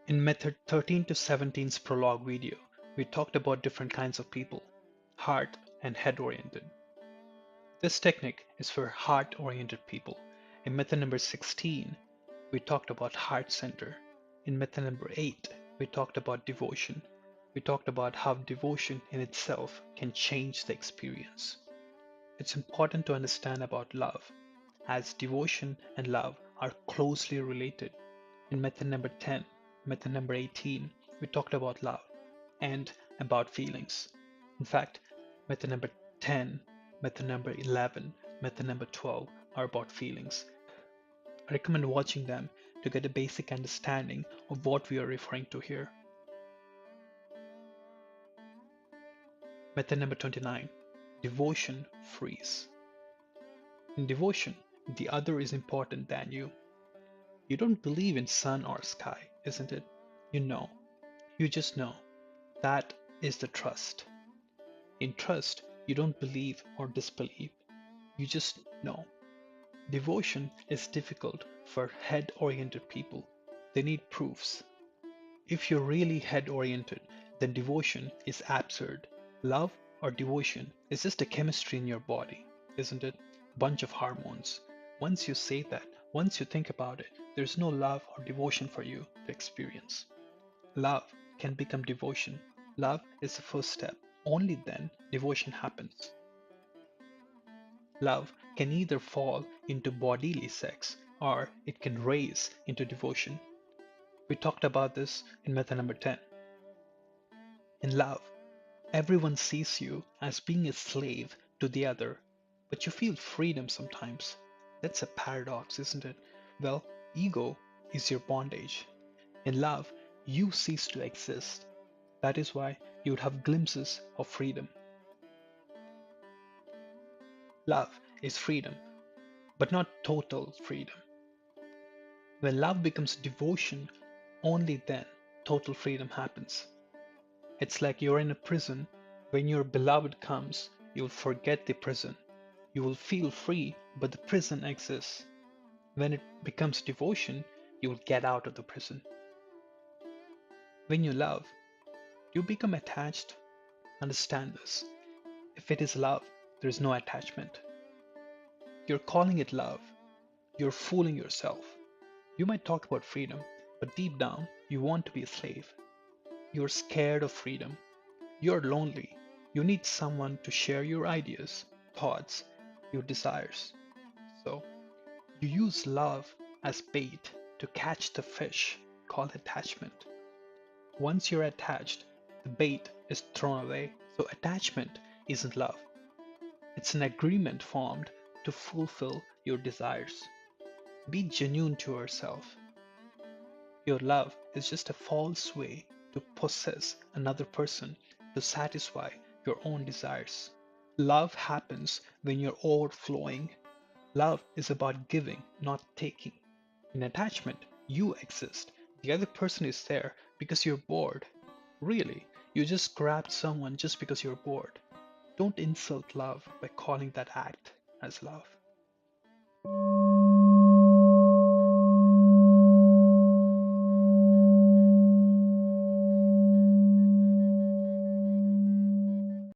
In method 13 to 17's prologue video, we talked about different kinds of people, heart and head oriented. This technique is for heart oriented people. In method number 16, we talked about heart center. In method number 8, we talked about devotion. We talked about how devotion in itself can change the experience. It's important to understand about love, as devotion and love are closely related. In method number 10, method number 18, we talked about love and about feelings. In fact, method number 10, method number 11, method number 12 are about feelings. I recommend watching them to get a basic understanding of what we are referring to here. Method number 29, devotion frees. In devotion, the other is important than you. You don't believe in sun or sky, isn't it? You know. You just know. That is the trust. In trust, you don't believe or disbelieve. You just know. Devotion is difficult for head-oriented people. They need proofs. If you're really head-oriented, then devotion is absurd. Love or devotion is just a chemistry in your body, isn't it? Bunch of hormones. Once you say that, once you think about it, there's no love or devotion for you to experience. Love can become devotion. Love is the first step. Only then devotion happens. Love can either fall into bodily sex or it can raise into devotion. We talked about this in method number 10. In love, everyone sees you as being a slave to the other, but you feel freedom sometimes. That's a paradox, isn't it? Well, ego is your bondage. In love, you cease to exist. That is why you would have glimpses of freedom. Love is freedom, but not total freedom. When love becomes devotion, only then total freedom happens. It's like you're in a prison. When your beloved comes, you'll forget the prison. You will feel free, but the prison exists. When it becomes devotion, you will get out of the prison. When you love, you become attached. Understand this. If it is love, there is no attachment. You're calling it love. You're fooling yourself. You might talk about freedom, but deep down, you want to be a slave. You're scared of freedom. You're lonely. You need someone to share your ideas, thoughts, your desires. So, you use love as bait to catch the fish called attachment. Once you're attached, the bait is thrown away. So, attachment isn't love, it's an agreement formed to fulfill your desires. Be genuine to yourself. Your love is just a false way to possess another person to satisfy your own desires. Love happens when you're overflowing. Love is about giving, not taking. In attachment, you exist. The other person is there because you're bored. Really, you just grabbed someone just because you're bored. Don't insult love by calling that act as love.